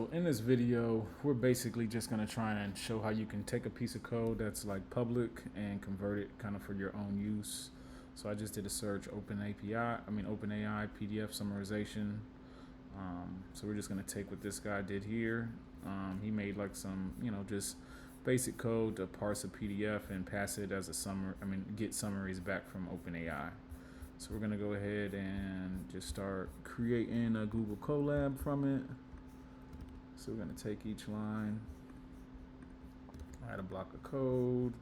So in this video, we're basically just going to try and show how you can take a piece of code that's like public and convert it kind of for your own use. So I just did a search OpenAI PDF summarization. So we're just going to take what this guy did here. He made like some, just basic code to parse a PDF and pass it as a get summaries back from OpenAI. So we're going to go ahead and just start creating a Google Colab from it. So we're going to take each line, add a block of code,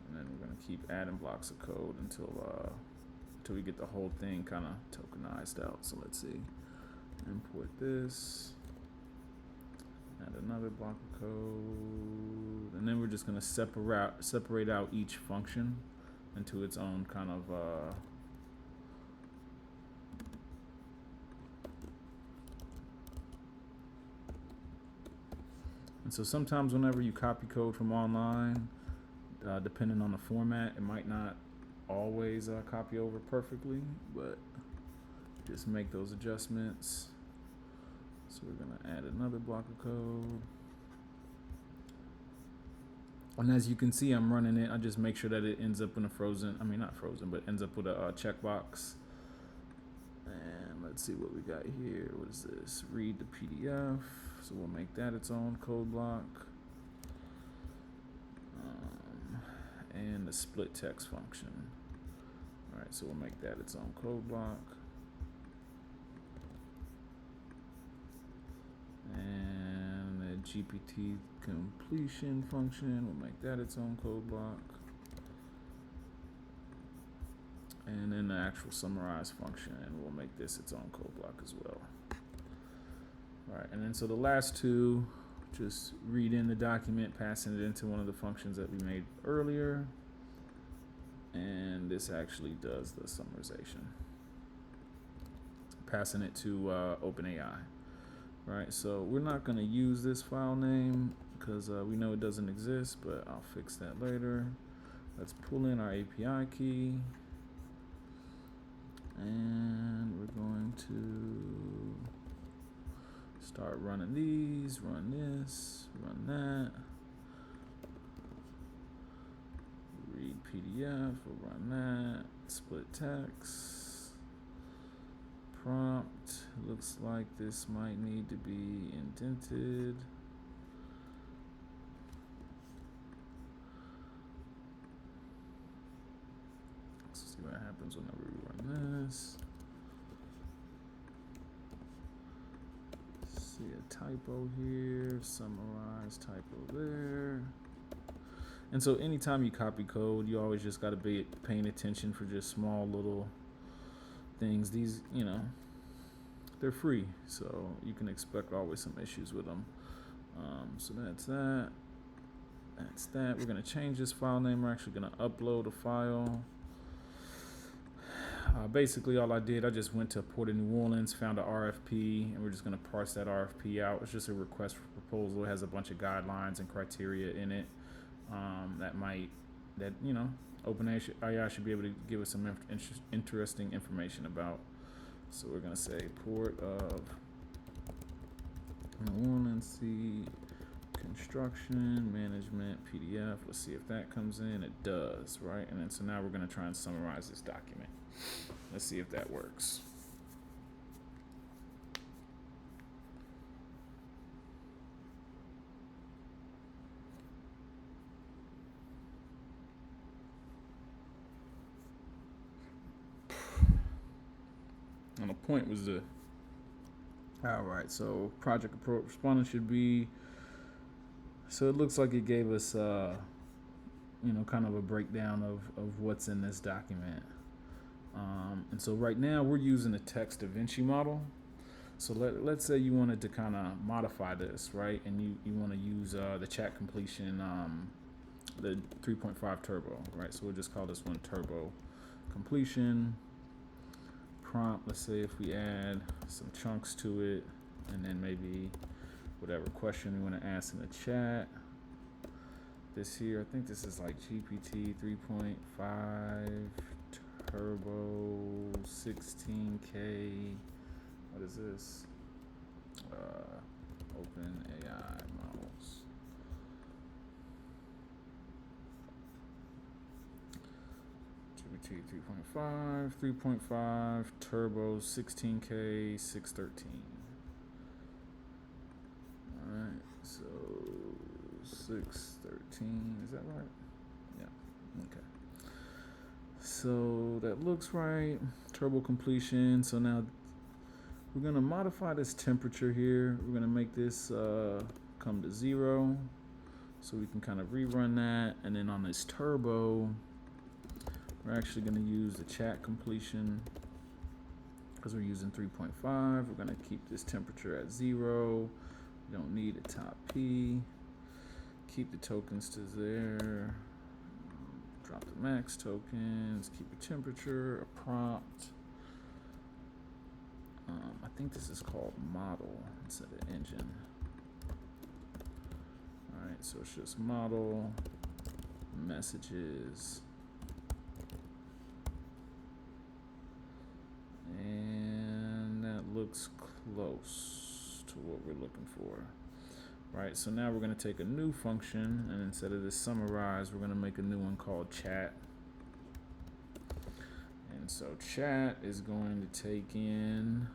and then we're going to keep adding blocks of code until we get the whole thing kind of tokenized out. So let's see, import this, add another block of code, and then we're just going to separate out each function into its own kind of and so sometimes whenever you copy code from online, depending on the format, it might not always copy over perfectly, but just make those adjustments. So we're going to add another block of code. And as you can see, I'm running it. I just make sure that it ends up in a ends up with a checkbox. And let's see what we got here. What is this? Read the PDF. So we'll make that its own code block. And the split text function. All right, so we'll make that its own code block. And the GPT completion function, we'll make that its own code block. And then the actual summarize function, we'll make this its own code block as well. All right, and then so the last two, just read in the document, passing it into one of the functions that we made earlier. And this actually does the summarization, passing it to OpenAI. Right, so we're not going to use this file name because we know it doesn't exist, but I'll fix that later. Let's pull in our API key. And we're going to start running these, run this, run that. Read PDF, we'll run that. Split text. Prompt. Looks like this might need to be indented. Let's see what happens whenever we run this. See a typo here, summarize typo there. And so anytime you copy code, you always just got to be paying attention for just small little things. These, they're free, so you can expect always some issues with them. So that's that. That's that. We're going to change this file name. We're actually going to upload a file. Basically, all I did, I just went to Port of New Orleans, found a RFP, and we're just going to parse that RFP out. It's just a request for proposal. It has a bunch of guidelines and criteria in it that OpenAI should be able to give us some interesting information about. So we're going to say Port of New Orleans, construction management PDF. Let's see if that comes in. It does, right? And then so now we're going to try and summarize this document. Let's see if that works. And the point was all right, so project approach respondent should be, so it looks like it gave us, kind of a breakdown of what's in this document. And so right now we're using the text Da Vinci model. So let's say you wanted to kind of modify this, right? And you want to use the chat completion, the 3.5 turbo, right? So we'll just call this one turbo completion. Prompt, let's say if we add some chunks to it, and then maybe whatever question we want to ask in the chat. This here, I think this is like GPT 3.5 turbo 16K. What is this? OpenAI models. GPT 3.5, Turbo 16K 613. Alright, so 613, is that right? Yeah, okay. So that looks right. Turbo completion. So now we're gonna modify this temperature here. We're gonna make this come to 0. So we can kind of rerun that. And then on this turbo, we're actually gonna use the chat completion because we're using 3.5. We're gonna keep this temperature at 0. We don't need a top P. Keep the tokens to there. Drop the max tokens. Keep a temperature, a prompt. I think this is called model instead of engine. All right, so it's just model, messages, and that looks close to what we're looking for. Right, so now we're going to take a new function, and instead of this summarize, we're going to make a new one called chat. And so chat is going to take in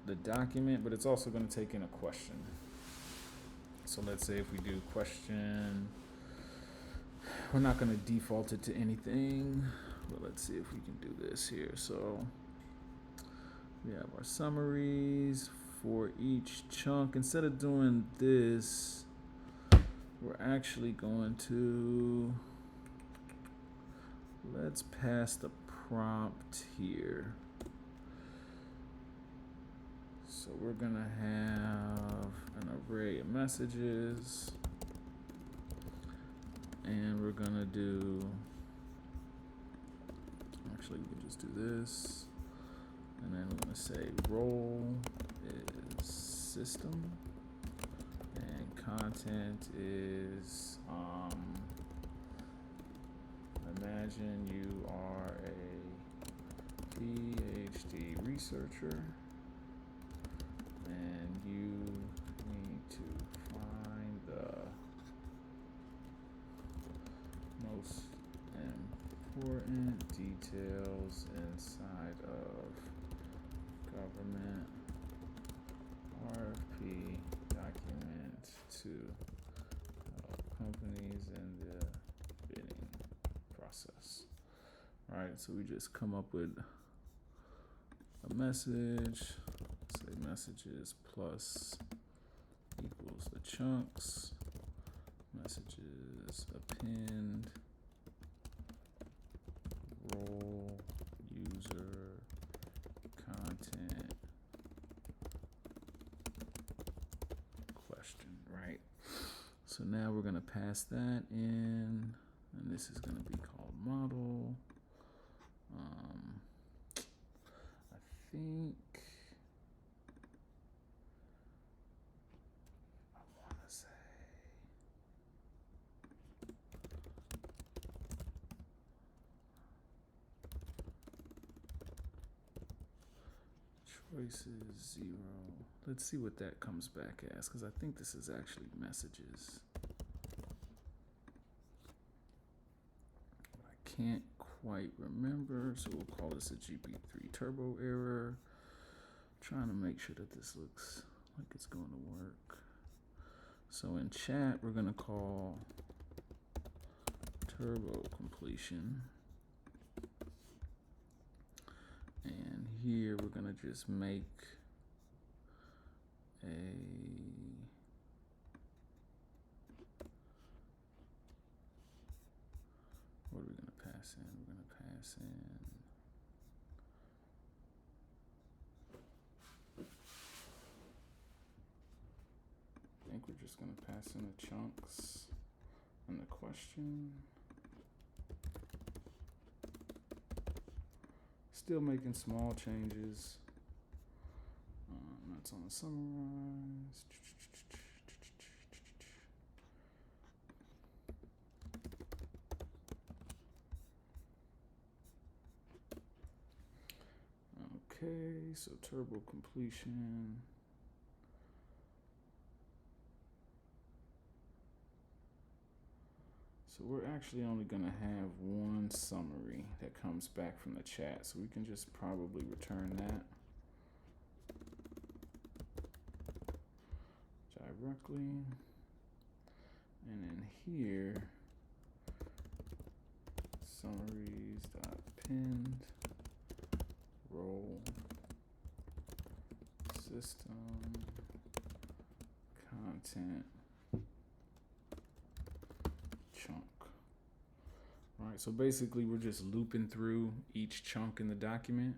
the document, but it's also going to take in a question. So let's say if we do question, we're not going to default it to anything, but let's see if we can do this here. So we have our summaries for each chunk. Instead of doing this, we're actually going to, let's pass the prompt here. So we're gonna have an array of messages, and we're gonna do, actually we can just do this, and then we're gonna say role is system, and content is, imagine you are a PhD researcher and you need to find the most important details inside of government RFP document to help companies in the bidding process. All right, so we just come up with a message. Say messages plus equals the chunks. Messages append role user content question, right? So now we're gonna pass that in, and this is gonna be called model. I think I wanna say choice is 0. Let's see what that comes back as, because I think this is actually messages. I can't quite remember, so we'll call this a GP3 turbo error. Trying to make sure that this looks like it's going to work. So in chat, we're going to call turbo completion. And here we're going to just make a what are we going to pass in? We're going to pass in I think we're just going to pass in the chunks and the question. Still making small changes. That's on the summarize. Okay, so turbo completion. So we're actually only gonna have one summary that comes back from the chat. So we can just probably return that directly. And then here, summaries.pinned role system content chunk. All right, so basically we're just looping through each chunk in the document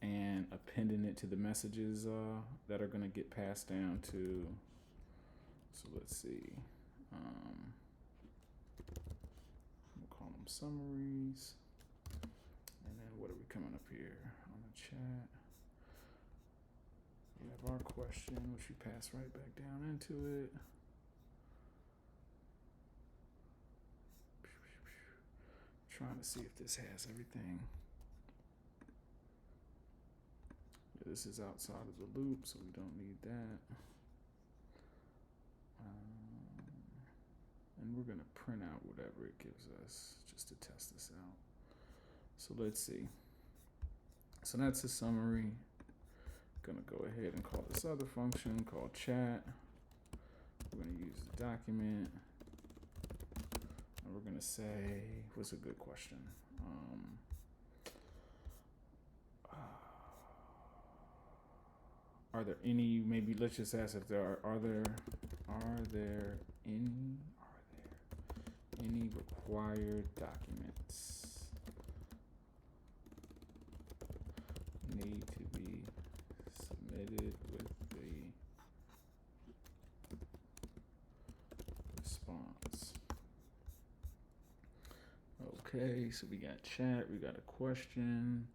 and appending it to the messages that are going to get passed down to. So let's see. We'll call them summaries. And then what are we coming up here on the chat? We have our question, which we pass right back down into it. Trying to see if this has everything. Yeah, this is outside of the loop, so we don't need that. And we're gonna print out whatever it gives us just to test this out. So let's see. So that's a summary. Gonna go ahead and call this other function called chat. We're gonna use the document. And we're gonna say, what's a good question? Are there any, maybe let's just ask if there are there any required documents need to be submitted with the response? Okay, so we got chat, we got a question.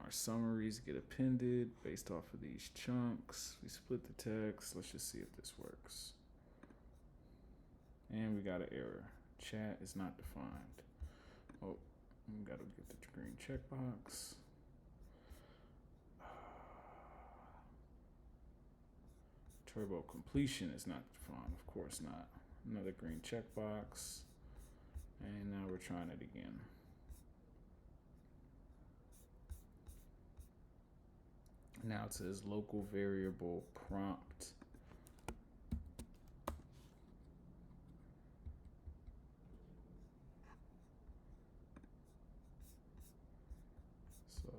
Our summaries get appended based off of these chunks. We split the text. Let's just see if this works. And we got an error. Chat is not defined. Oh, we got to get the green checkbox. Turbo completion is not defined. Of course not. Another green checkbox. And now we're trying it again. Now it says local variable prompt. So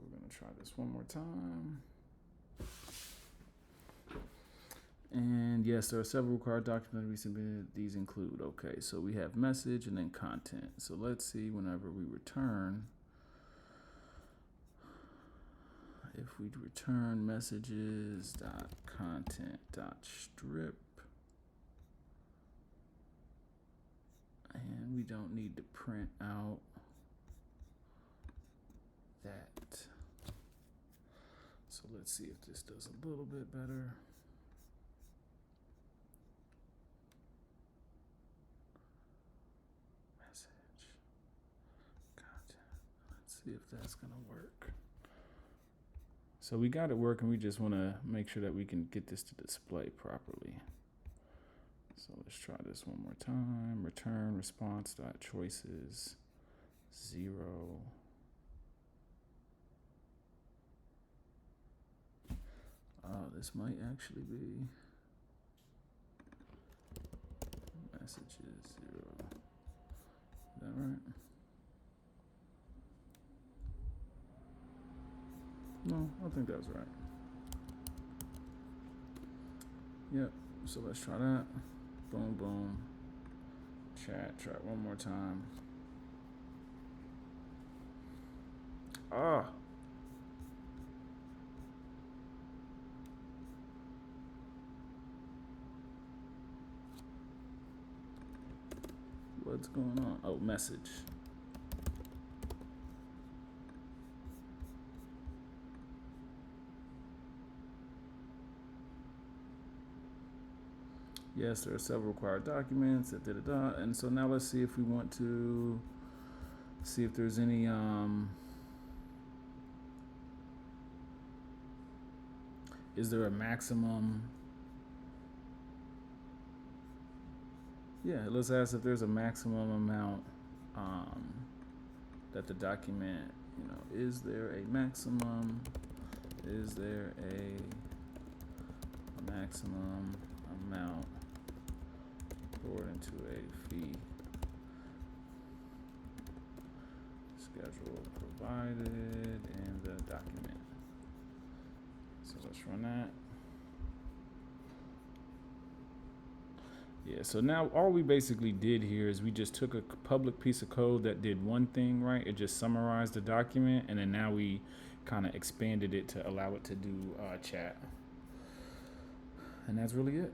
we're gonna try this one more time. And yes, there are several required documents we submitted. These include, okay, so we have message and then content. So let's see whenever we return. If we return messages.content.strip, and we don't need to print out that. So let's see if this does a little bit better. Message, content. Let's see if that's gonna work. So we got it working. We just want to make sure that we can get this to display properly. So let's try this one more time. Return response.choices 0. Oh, this might actually be messages 0. Is that right? No, I think that's right. Yep, so let's try that. Boom, boom. Chat, try it one more time. Ah. What's going on? Oh, message. Yes, there are several required documents, and so now let's see if we want to see if there's any is there a maximum? Yeah, let's ask if there's a maximum amount um, that the document, is there a maximum? Is there a maximum amount stored into a fee schedule provided in the document? So let's run that. Yeah, so now all we basically did here is we just took a public piece of code that did one thing, right? It just summarized the document, and then now we kind of expanded it to allow it to do chat. And that's really it.